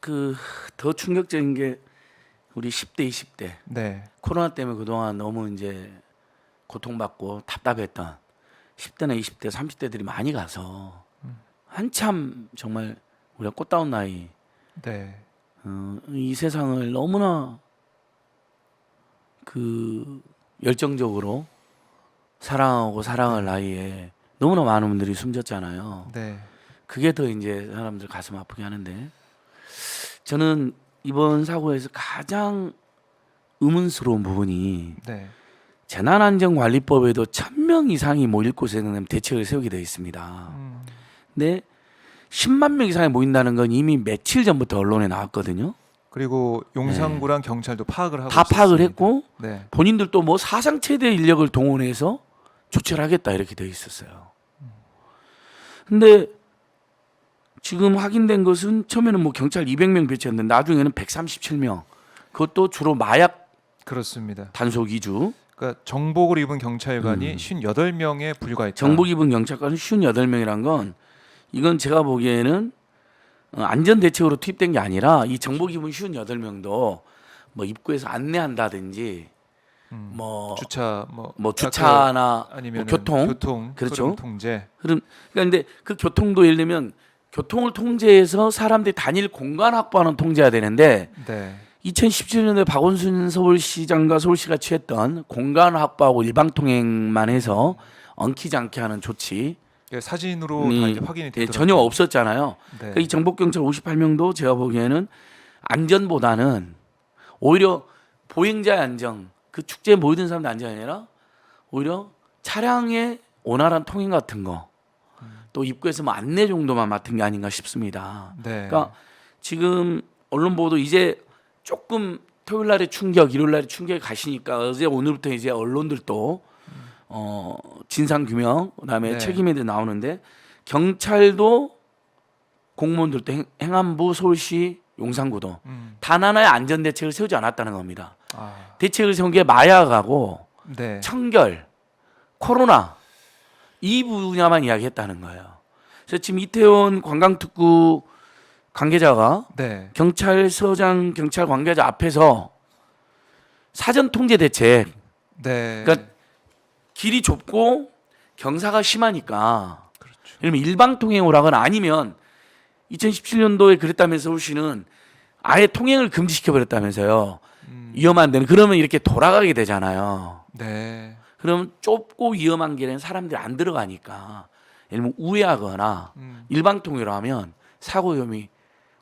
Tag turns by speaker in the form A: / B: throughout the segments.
A: 그 더 충격적인 게 우리 10대, 20대
B: 네.
A: 코로나 때문에 그동안 너무 이제 고통받고 답답했던 10대나 20대, 30대들이 많이 가서 한참 정말 우리가 꽃다운 나이
B: 네.
A: 이 세상을 너무나 그 열정적으로 사랑하고 사랑할 나이에 너무나 많은 분들이 숨졌잖아요.
B: 네.
A: 그게 더 이제 사람들 가슴 아프게 하는데 저는 이번 사고에서 가장 의문스러운 부분이
B: 네.
A: 재난안전관리법에도 1,000명 이상이 모일 곳에는 대책을 세우게 되어 있습니다. 근데 10만 명 이상이 모인다는 건 이미 며칠 전부터 언론에 나왔거든요.
B: 그리고 용산구랑 경찰도 파악을 하고
A: 다 파악을
B: 있었습니다.
A: 했고
B: 네.
A: 본인들도 뭐 사상 최대 인력을 동원해서 조치를 하겠다 이렇게 되어 있었어요. 근데 지금 확인된 것은 처음에는 뭐 경찰 200명 배치했는데 나중에는 137명. 그것도 주로 마약
B: 그렇습니다.
A: 단속 위주.
B: 그러니까 정복을 입은 경찰관이 58명에 불과했다.
A: 정복 입은 경찰관은 58명이란 건 이건 제가 보기에는 안전 대책으로 투입된 게 아니라 이 정복 입은 58명도 뭐 입구에서 안내한다든지 뭐
B: 주차
A: 주차나
B: 아니면
A: 뭐 교통
B: 그렇죠.
A: 그렇죠.
B: 통제.
A: 그러니까 근데 그 교통도 예를 들면 교통을 통제해서 사람들이 다닐 공간 확보하는 통제해야 되는데
B: 네.
A: 2017년에 박원순 서울시장과 서울시가 취했던 공간 확보하고 일방통행만 해서 엉키지 않게 하는 조치
B: 사진으로 다 이제 확인이 되더라고요.
A: 전혀 없었잖아요.
B: 네.
A: 그러니까 이 정복경찰 58명도 제가 보기에는 안전보다는 오히려 보행자의 안전, 그 축제에 모이던 사람들 안전이 아니라 오히려 차량의 원활한 통행 같은 거 또 입구에서 뭐 안내 정도만 맡은 게 아닌가 싶습니다.
B: 네.
A: 그러니까 지금 언론 보도 이제 조금 토요일 날에 충격, 일요일 날에 충격이 가시니까 어제 오늘부터 이제 언론들도 진상 규명 그다음에
B: 네.
A: 책임에 대해 나오는데 경찰도 공무원들도 행안부, 서울시, 용산구도 단 하나의 안전 대책을 세우지 않았다는 겁니다. 대책을 세운 게 마약하고
B: 네.
A: 청결, 코로나 이 분야만 이야기했다는 거예요. 그래서 지금 이태원 관광특구 관계자가
B: 네.
A: 경찰서장 경찰 관계자 앞에서 사전 통제 대책
B: 네.
A: 그러니까 길이 좁고 경사가 심하니까
B: 그렇죠.
A: 예를 들면 일방 통행을 하거나 아니면 2017년도에 그랬다면서 서울시는 아예 통행을 금지시켜 버렸다면서요. 위험한 데는 그러면 이렇게 돌아가게 되잖아요.
B: 네.
A: 그러면 좁고 위험한 길에는 사람들이 안 들어가니까 예를 들면 우회하거나 일방 통행을 하면 사고 위험이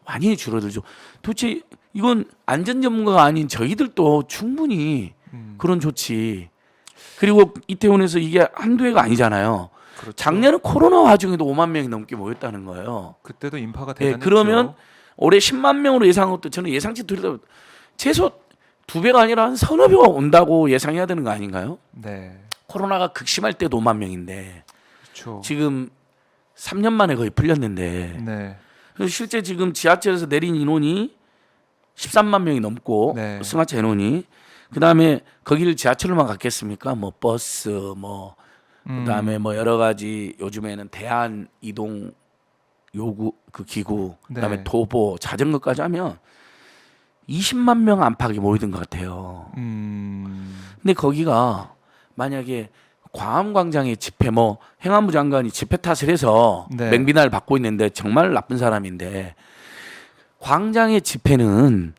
A: 많이 줄어들죠. 도대체 이건 안전 전문가가 아닌 저희들도 충분히 그런 조치. 그리고 이태원에서 이게 한두 해가 아니잖아요.
B: 그렇죠.
A: 작년에 코로나 와중에도 5만 명이 넘게 모였다는 거예요.
B: 그때도 인파가
A: 네,
B: 대단했죠.
A: 그러면 올해 10만 명으로 예상한 것도 저는 예상치 둘다 최소 2배가 아니라 한 서너 배가 온다고 예상해야 되는 거 아닌가요?
B: 네.
A: 코로나가 극심할 때도 5만 명인데
B: 그렇죠.
A: 지금 3년 만에 거의 풀렸는데
B: 네.
A: 그래서 실제 지금 지하철에서 내린 인원이 13만 명이 넘고
B: 네.
A: 승하차 인원이 그다음에 거기를 지하철로만 갔겠습니까? 뭐 버스 뭐 그다음에 뭐 여러 가지 요즘에는 대한 이동 요구 그 기구 그다음에
B: 네.
A: 도보 자전거까지 하면 20만 명 안팎이 모이던 것 같아요. 근데 거기가 만약에 광화문광장에 집회 뭐 행안부 장관이 집회 탓을 해서
B: 네.
A: 맹비난을 받고 있는데 정말 나쁜 사람인데 광장의 집회는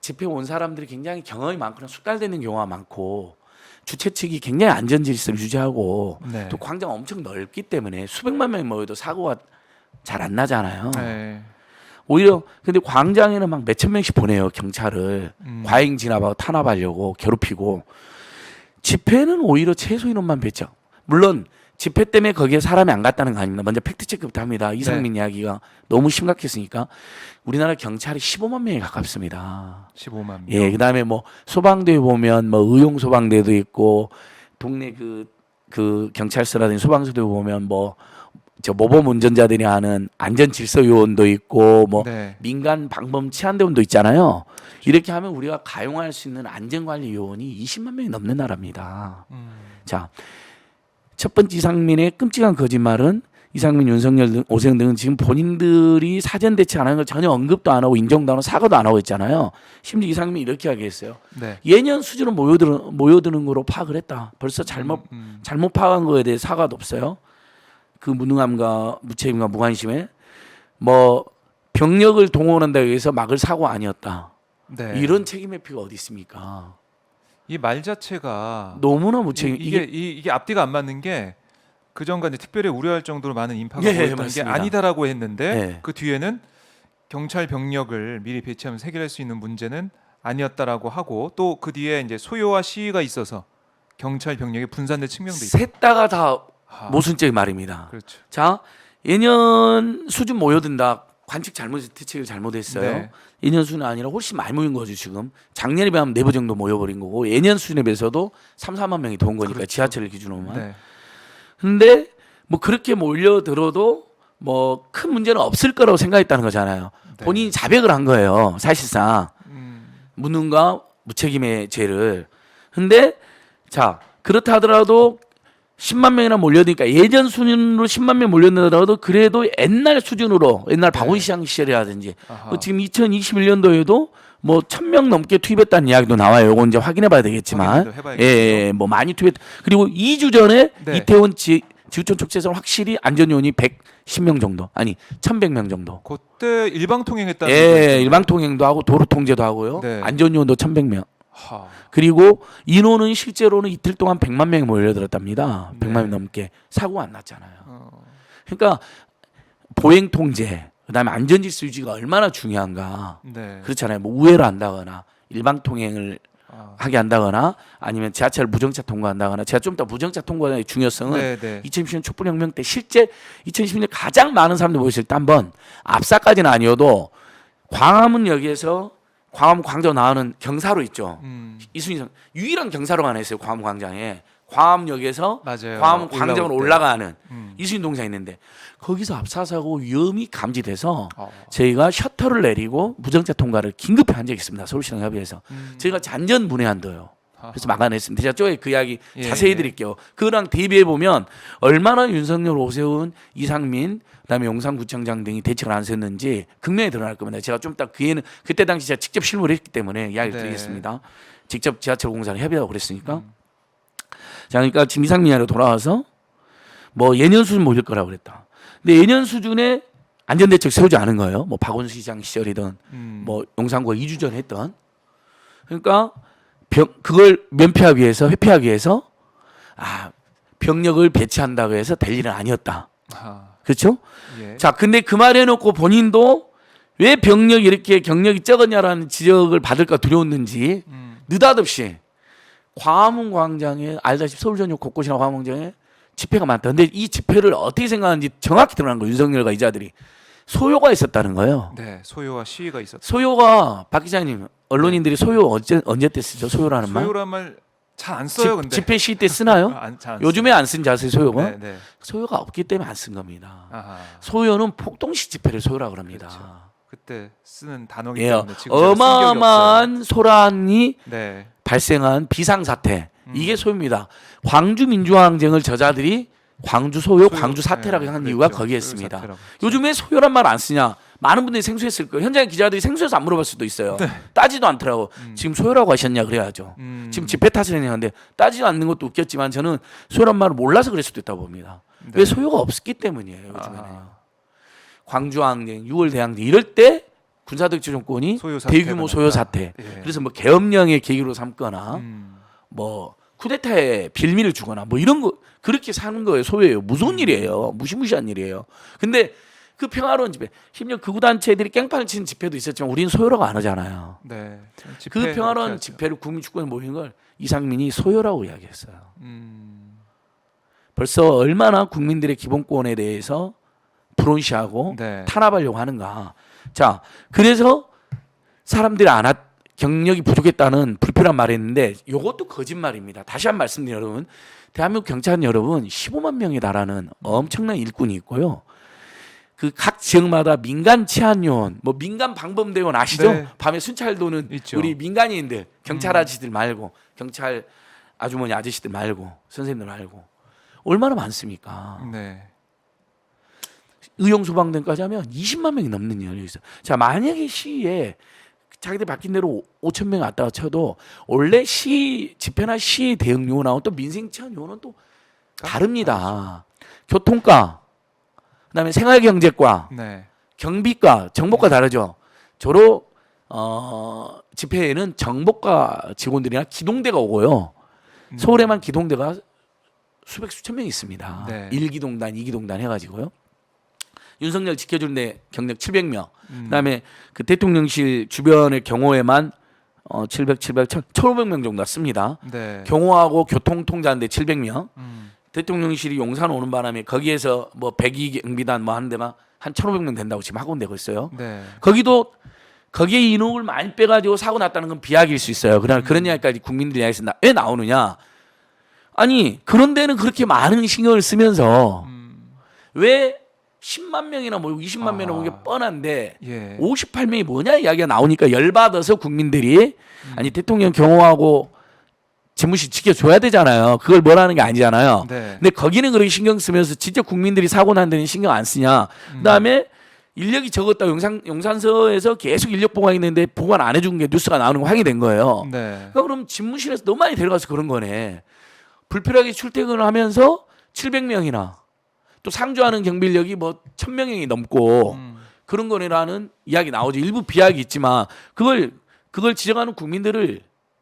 A: 집회 온 사람들이 굉장히 경험이 많거나 숙달되는 경우가 많고 주최 측이 굉장히 안전 질서를 유지하고
B: 네.
A: 또 광장 엄청 넓기 때문에 수백만 명이 모여도 사고가 잘 안 나잖아요.
B: 네.
A: 오히려 근데 광장에는 막 몇천 명씩 보내요 경찰을 과잉 진압하고 탄압하려고 괴롭히고 집회는 오히려 최소 인원만 배치. 물론 집회 때문에 거기에 사람이 안 갔다는 거 아닙니다. 먼저 팩트 체크부터 합니다. 이상민 이야기가 너무 심각했으니까 우리나라 경찰이 15만 명에 가깝습니다.
B: 15만 명.
A: 예, 그다음에 뭐 소방대에 보면 뭐 의용 소방대도 있고 동네 그 경찰서라든지 소방서도 보면 뭐 저 모범 운전자들이 하는 안전 질서 요원도 있고 뭐
B: 네.
A: 민간 방범 치안대원도 있잖아요. 이렇게 하면 우리가 가용할 수 있는 안전관리 요원이 20만 명이 넘는 나라입니다. 자, 첫 번째 이상민의 끔찍한 거짓말은 이상민, 윤석열 등 오세훈 등은 지금 본인들이 사전 대치 안 하는 걸 전혀 언급도 안 하고 인정도 안 하고 사과도 안 하고 있잖아요. 심지어 이상민이 이렇게 하겠어요.
B: 네.
A: 예년 수준으로 모여드는 거로 파악을 했다. 벌써 잘못 파악한 거에 대해 사과도 없어요. 그 무능함과 무책임과 무관심에 뭐 병력을 동원한다고 해서 막을 사고 아니었다.
B: 네.
A: 이런 책임 회피가 어디 있습니까?
B: 이 말 자체가
A: 너무나 무책임.
B: 이게 앞뒤가 안 맞는 게 그전과 이제 특별히 우려할 정도로 많은 인파가
A: 예,
B: 모였던 게
A: 맞습니다.
B: 아니다라고 했는데
A: 예.
B: 그 뒤에는 경찰 병력을 미리 배치하면서 해결할 수 있는 문제는 아니었다라고 하고 또 그 뒤에 이제 소요와 시위가 있어서 경찰 병력이 분산된 측면도 있고.
A: 셋 다가 다
B: 아,
A: 모순적인 말입니다.
B: 그렇죠.
A: 자, 예년 수준 모여든다. 관측 대책을 잘못했어요.
B: 네.
A: 예년 수준이 아니라 훨씬 많이 모인 거죠 지금. 작년에 비하면 4배 정도 모여버린 거고 예년 수준에 비해서도 3, 4만 명이 더 온 거니까
B: 그렇죠.
A: 지하철을 기준으로만.
B: 네.
A: 근데 뭐 그렇게 몰려들어도 뭐 큰 문제는 없을 거라고 생각했다는 거잖아요.
B: 네.
A: 본인이 자백을 한 거예요. 사실상
B: 음,
A: 무능과 무책임의 죄를. 근데 자 그렇다 하더라도 10만 명이나 몰려드니까 예전 수준으로 10만 명 몰렸더라도 그래도 옛날 수준으로 옛날
B: 네.
A: 박원시장 시절이라든지
B: 아하.
A: 뭐 지금 2021년도에도 뭐 1,000명 넘게 투입했다는 이야기도 나와요. 이건 이제 확인해봐야 되겠지만
B: 확인도 해봐야겠죠.
A: 예, 뭐 많이 투입. 그리고 2주 전에
B: 네.
A: 이태원 지구촌 촉제에서 확실히 안전요원이 110명 정도, 아니 1,100명 정도.
B: 그때 일방 통행했다는
A: 예, 일방 통행도 하고 도로 통제도 하고요.
B: 네.
A: 안전요원도 1,100명.
B: 하.
A: 그리고 인원은 실제로는 이틀 동안 100만 명이 몰려들었답니다. 100만 명
B: 네.
A: 넘게 사고가 안 났잖아요. 그러니까 보행 통제, 그다음에 안전 질서 유지가 얼마나 중요한가.
B: 네.
A: 그렇잖아요. 뭐 우회를 한다거나 일방 통행을
B: 아.
A: 하게 한다거나 아니면 지하철 무정차 통과한다거나 제가 좀 더 무정차 통과의 중요성은
B: 네, 네.
A: 2010년 촛불혁명 때 실제 2010년 가장 많은 사람들이 모였을 때 한번 압사까지는 아니어도 광화문역에서 광화문 광장 나오는 경사로 있죠. 이순희 선 유일한 경사로가 하나 있어요. 광화문 광장에 광화문역에서
B: 맞아요.
A: 광화문 광장으로
B: 올라올 때.
A: 올라가는
B: 음.
A: 이순신 동상이 있는데 거기서 압사사고 위험이 감지돼서
B: 어.
A: 저희가 셔터를 내리고 무정차 통과를 긴급히 한 적이 있습니다. 서울시랑 협의해서 저희가 잔전 문외한도요. 그래서 막아냈습니다. 제가 쪽에 그 이야기
B: 예,
A: 자세히
B: 예.
A: 드릴게요. 그거랑 대비해 보면 얼마나 윤석열, 오세훈, 이상민, 그다음에 용산구청장 등이 대책을 안 세웠는지 극명히 드러날 겁니다. 제가 좀 이따 그때 당시 제가 직접 실무를 했기 때문에 이야기를
B: 네.
A: 드리겠습니다. 직접 지하철 공사를 협의하고 그랬으니까. 자, 그러니까 지금 이상민이로 돌아와서 뭐 예년 수준 모일 거라고 그랬다. 근데 예년 수준의 안전대책 세우지 않은 거예요. 뭐 박원순 시장 시절이든 뭐 용산구가 2주 전에 했던. 그러니까 그걸 면피하기 위해서 회피하기 위해서 병력을 배치한다고 해서 될 일은 아니었다.
B: 아.
A: 그렇죠?
B: 예.
A: 자, 근데 그 말 해놓고 본인도 왜 병력이 이렇게 경력이 적었냐라는 지적을 받을까 두려웠는지 느닷없이 광화문 광장에 알다시피 서울 전역 곳곳이나 광화문 광장에 집회가 많다. 근데 이 집회를 어떻게 생각하는지 정확히 드러난 거예요. 윤석열과 이 자들이 소요가 있었다는 거예요.
B: 네, 소요와 시위가 있었죠.
A: 소요가 박 기자님 언론인들이 소요 언제 때 쓰죠? 소요라는 말?
B: 소요란 말 잘 안 써요, 근데.
A: 집회 시위 때 쓰나요?
B: 잘안
A: 요즘에 안 쓴 자세 소요가?
B: 네, 네.
A: 소요가 없기 때문에 안 쓴 겁니다.
B: 아하.
A: 소요는 폭동식 집회를 소요라 그럽니다.
B: 그렇죠. 그때 쓰는 단어기
A: 예,
B: 때문에 지금 제가 쓴 기억이
A: 어마어마한 소란이
B: 없어요. 네.
A: 발생한 비상 사태 이게 소요입니다. 광주 민주화항쟁을 저자들이 광주 소요, 광주 사태라고 한
B: 그랬죠.
A: 이유가 거기에
B: 소요
A: 있습니다.
B: 사태라고.
A: 요즘에 소요란 말 안 쓰냐? 많은 분들이 생소했을 거예요. 현장 기자들이 생소해서 안 물어볼 수도 있어요. 따지도 않더라고. 지금 소요라고 하셨냐 그래야죠. 지금 집회 탓을 했는데 따지도 않는 것도 웃겼지만 저는 소요란 말을 몰라서 그럴 수도 있다고 봅니다.
B: 네.
A: 왜 소요가 없었기 때문이에요. 요즘에는.
B: 아.
A: 광주항쟁, 6월 대항쟁 이럴 때 군사독재 정권이
B: 소요 사태가
A: 대규모
B: 났다.
A: 소요 사태.
B: 예.
A: 그래서 뭐 계엄령의 계기로 삼거나 뭐 쿠데타에 빌미를 주거나 뭐 이런 거 그렇게 사는 거예요. 소요예요. 무서운 일이에요. 무시무시한 일이에요. 근데 그 평화로운 집회, 심지어 극우 단체들이 깽판을 치는 집회도 있었지만 우리는 소요라고 안 하잖아요.
B: 네.
A: 그
B: 집회
A: 평화로운
B: 그렇게
A: 집회를 국민 축구에 모인 걸 이상민이 소요라고 이야기했어요. 벌써 얼마나 국민들의 기본권에 대해서 불온시하고
B: 네.
A: 탄압하려고 하는가. 자, 그래서 사람들이 경력이 부족했다는 불필요한 말을 했는데 이것도 거짓말입니다. 다시 한 번 말씀드리면 여러분, 대한민국 경찰은 여러분 15만 명에 달하는 엄청난 일꾼이 있고요. 그 각 지역마다 민간 치안요원, 뭐 민간 방범대원 아시죠?
B: 네.
A: 밤에 순찰 도는
B: 있죠.
A: 우리 민간인들, 경찰 아저씨들 말고, 경찰 아주머니 아저씨들 말고, 선생님들 말고 얼마나 많습니까?
B: 네.
A: 의용 소방대까지 하면 20만 명이 넘는 인원이 있어요. 자, 만약에 시에 자기들 바뀐 대로 5천 명 왔다가 쳐도 원래 시 집회나 시 대응 요원하고 또 민생 치안 요원은 또 다릅니다. 교통과, 그다음에 생활경제과,
B: 네.
A: 경비과, 정보과 다르죠. 저로 집회에는 정보과 직원들이나 기동대가 오고요. 서울에만 기동대가 수백 수천 명 있습니다.
B: 네.
A: 1기동단, 2기동단 해가지고요. 윤석열 지켜주는 데 경력 700명. 그다음에 그 대통령실 주변의 경호에만 1,500명 정도 씁니다.
B: 네.
A: 경호하고 교통통제하는데 700명.
B: 음.
A: 대통령실이 용산 오는 바람에 거기에서 뭐 102 경비단 뭐 하는 데만 한 1,500명 된다고 지금 하고 되고 있어요.
B: 네.
A: 거기도 거기에 인원을 많이 빼가지고 사고 났다는 건 비약일 수 있어요. 그러나 그런 이야기까지 국민들 이야기에서 왜 나오느냐? 아니 그런 데는 그렇게 많은 신경을 쓰면서 왜 10만 명이나 뭐 20만 명이나 오는 게 뻔한데
B: 예.
A: 58명이 뭐냐 이야기가 나오니까 열받아서 국민들이 아니 대통령 경호하고 집무실 지켜줘야 되잖아요. 그걸 뭐라는 게 아니잖아요.
B: 네.
A: 근데 거기는 그렇게 신경 쓰면서 진짜 국민들이 사고 난 데는 신경 안 쓰냐. 그다음에 인력이 적었다. 용산서에서 계속 인력 보강했는데 보관 안 해준 게 뉴스가 나오는 거 확인된 거예요.
B: 네.
A: 그러니까 그럼 집무실에서 너무 많이 데려가서 그런 거네. 불필요하게 출퇴근을 하면서 700명이나 또 상주하는 경비력이 뭐 1,000명이 넘고 그런 거네라는 이야기 나오죠. 일부 비약이 있지만 그걸 지적하는 국민들을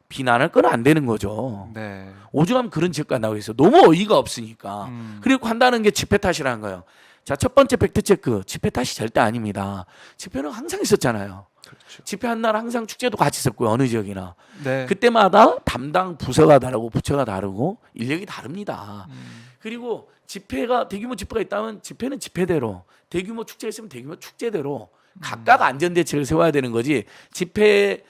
A: 비난할 건 안 되는 거죠.
B: 네.
A: 오죽하면 그런 지적가 나오고 있어. 너무 어이가 없으니까. 그리고 한다는 게 집회 탓이라는 거예요. 자, 첫 번째 팩트 체크. 집회 탓이 절대 아닙니다. 집회는 항상 있었잖아요.
B: 그렇죠.
A: 집회한 날 항상 축제도 같이 있었고요. 어느 지역이나.
B: 네.
A: 그때마다 담당 부서가 다르고 부처가 다르고 인력이 다릅니다. 그리고 집회가 대규모 집회가 있다면 집회는 집회대로, 대규모 축제가 있으면 대규모 축제대로 각각 안전 대책을 세워야 되는 거지. 집회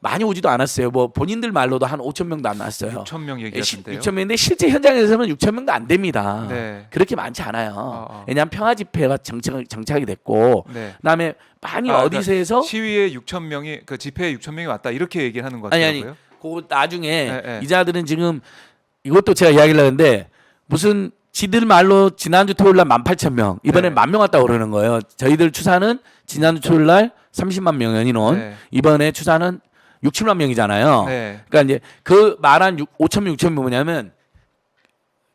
A: 많이 오지도 않았어요. 뭐 본인들 말로도 한 5천 명도 안 왔어요.
B: 6,000명 얘기하던데요.
A: 6천 명인데 실제 현장에서는 6천 명도 안 됩니다.
B: 네.
A: 그렇게 많지 않아요. 왜냐하면 평화 집회가 정착이 됐고,
B: 네.
A: 그다음에 많이
B: 그러니까
A: 어디서 해서
B: 시위에 6,000명이 그 집회에 6,000명이 왔다 이렇게 얘기를 하는 것
A: 아니
B: 같더라고요.
A: 그거 나중에
B: 네.
A: 기자들은 지금 이것도 제가 이야기를 하는데 무슨 지들 말로 지난주 토요일 날 18,000명 이번에
B: 네.
A: 10,000명 왔다고 그러는 거예요. 저희들 추사는 지난주 토요일 날 30만 명 연인원
B: 네.
A: 이번에 추사는 6, 7만 명이잖아요.
B: 네.
A: 그러니까 이제 그 말한 5,000명, 6,000명 뭐냐면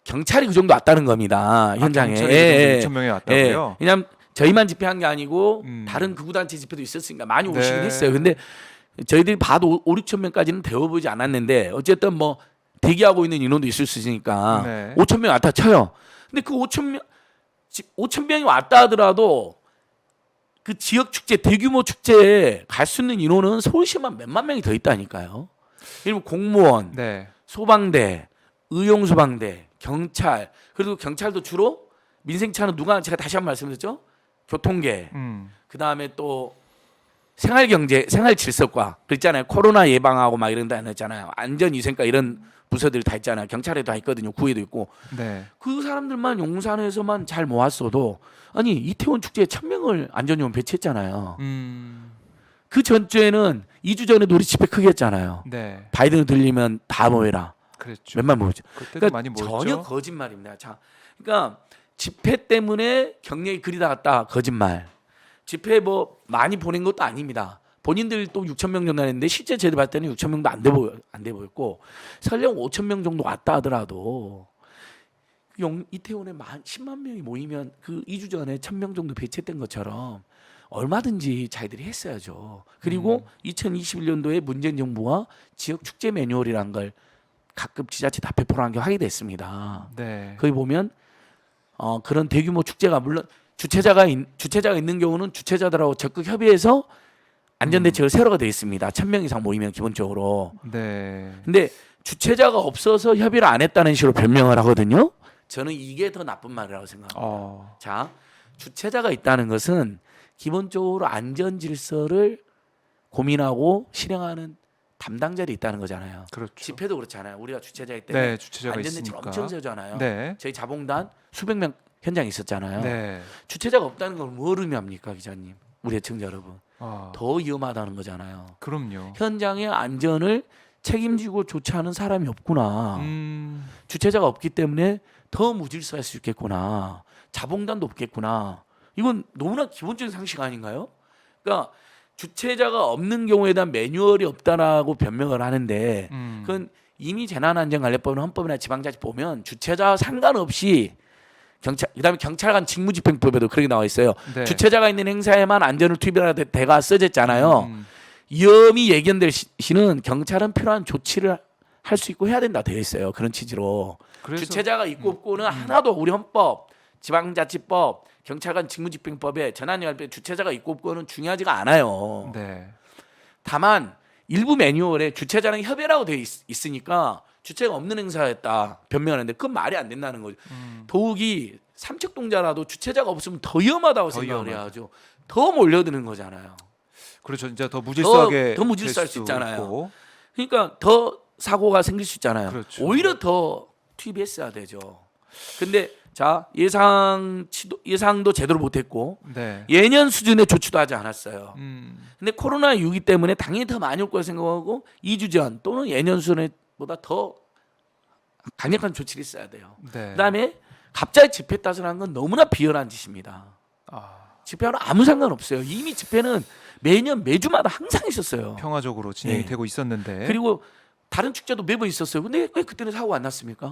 A: 경찰이 그 정도 왔다는 겁니다. 현장에.
B: 경찰이 6,000명이 왔다고요?
A: 왜냐하면 저희만 집회한 게 아니고 다른
B: 음.
A: 극우단체 집회도 있었으니까 많이
B: 네.
A: 오시긴 했어요. 근데 저희들이 봐도 5, 6천 명까지는 되어보지 않았는데 어쨌든 뭐 대기하고 있는 인원도 있을 수 있으니까
B: 네.
A: 5천 명 왔다 쳐요. 근데 그 5천 명이 왔다 하더라도 그 지역 축제 대규모 축제에 갈 수 있는 인원은 서울시만 몇만 명이 더 있다니까요. 예를 들면 공무원,
B: 네.
A: 소방대, 의용소방대, 경찰 그리고 경찰도 주로 민생차는 누가 제가 다시 한 번 말씀드렸죠. 교통계, 그 다음에 또 생활경제, 생활질서과 그랬잖아요. 코로나 예방하고 막 이런 데 했잖아요. 안전위생과 이런 부서들 다 있잖아요. 경찰에도 다 있거든요. 구에도 있고.
B: 네.
A: 그 사람들만 용산에서만 잘 모았어도 아니 이태원 축제에 1,000명을 안전요원 배치했잖아요. 그 전주에는 2주 전에도 우리 집회 크게 했잖아요.
B: 네.
A: 바이든 들리면 다 모여라.
B: 그랬죠.
A: 몇만 모였죠.
B: 그때도
A: 그러니까
B: 많이 모였죠.
A: 전혀 거짓말입니다. 자, 그러니까 집회 때문에 경력이 그리 나갔다 거짓말. 집회 뭐 많이 보낸 것도 아닙니다. 본인들 또 6천 명 정도 했는데 실제 저희들 봤을 때는 6천 명도 안 돼 보였고 설령 5천 명 정도 왔다 하더라도 이태원에 10만 명이 모이면 그 2주 전에 1,000명 정도 배치했던 것처럼 얼마든지 자기들이 했어야죠. 그리고 2021년도에 문재인 정부가 지역 축제 매뉴얼이라는 걸 각급 지자체 다 배포를 한 게 확인됐습니다.
B: 네.
A: 거기 보면 그런 대규모 축제가 물론 주최자가 있는 경우는 주최자들하고 적극 협의해서 안전대책을 세워가 되어 있습니다. 1,000명 이상 모이면 기본적으로.
B: 네.
A: 근데 주최자가 없어서 협의를 안 했다는 식으로 변명을 하거든요. 저는 이게 더 나쁜 말이라고 생각합니다. 자, 주최자가 있다는 것은 기본적으로 안전 질서를 고민하고 실행하는 담당자들이 있다는 거잖아요.
B: 그렇죠.
A: 집회도 그렇잖아요. 우리가 주최자이기 때문에
B: 네, 주최자가
A: 안전대책
B: 있으니까.
A: 엄청 세우잖아요.
B: 네.
A: 저희 자봉단 수백 명 현장에 있었잖아요.
B: 네.
A: 주최자가 없다는 건 뭘 의미합니까, 기자님? 우리 애청자 여러분. 더 위험하다는 거잖아요.
B: 그럼요.
A: 현장의 안전을 책임지고 조치하는 사람이 없구나. 주최자가 없기 때문에 더 무질서할 수 있겠구나. 자봉단도 없겠구나. 이건 너무나 기본적인 상식 아닌가요? 그러니까 주최자가 없는 경우에 대한 매뉴얼이 없다라고 변명을 하는데 그건 이미 재난안전관리법이나 헌법이나 지방자치 보면 주최자와 상관없이 그다음에 경찰관 직무집행법에도 그렇게 나와 있어요.
B: 네.
A: 주최자가 있는 행사에만 안전을 투입하라 대가 써졌잖아요. 위험이 예견될 시는 경찰은 필요한 조치를 할 수 있고 해야 된다 되어 있어요. 그런 취지로
B: 그래서
A: 주최자가 있고 없고는 하나도 우리 헌법, 지방자치법, 경찰관 직무집행법에 재난관리법에 주최자가 있고 없고는 중요하지가 않아요.
B: 네.
A: 다만 일부 매뉴얼에 주최자랑 협의라고 되어 있으니까 주체가 없는 행사였다 변명하는데 그건 말이 안 된다는 거죠. 더욱이 삼척동자라도 주최자가 없으면 더 위험하다고
B: 더
A: 생각을
B: 위험하죠.
A: 해야죠. 더 몰려드는 거잖아요.
B: 그렇죠. 진짜 더 무질서하게
A: 더 무질서할
B: 될
A: 수 있잖아요.
B: 있고.
A: 그러니까 더 사고가 생길 수 있잖아요.
B: 그렇죠.
A: 오히려 더 투입했어야 되죠. 근데 자 예상도 제대로 못했고
B: 네.
A: 예년 수준의 조치도 하지 않았어요.
B: 음.
A: 근데 코로나 6기 때문에 당연히 더 많이 올 거라 생각하고 2주 전 또는 예년 수준보다 더 강력한 조치를 했어야 돼요.
B: 네.
A: 그다음에 갑자기 집회 따서 하는 건 너무나 비열한 짓입니다.
B: 아,
A: 집회와는 아무 상관없어요. 이미 집회는 매주마다 항상 있었어요.
B: 평화적으로 진행이
A: 네.
B: 되고 있었는데
A: 그리고 다른 축제도 매번 있었어요. 근데 왜 그때는 사고가 안 났습니까?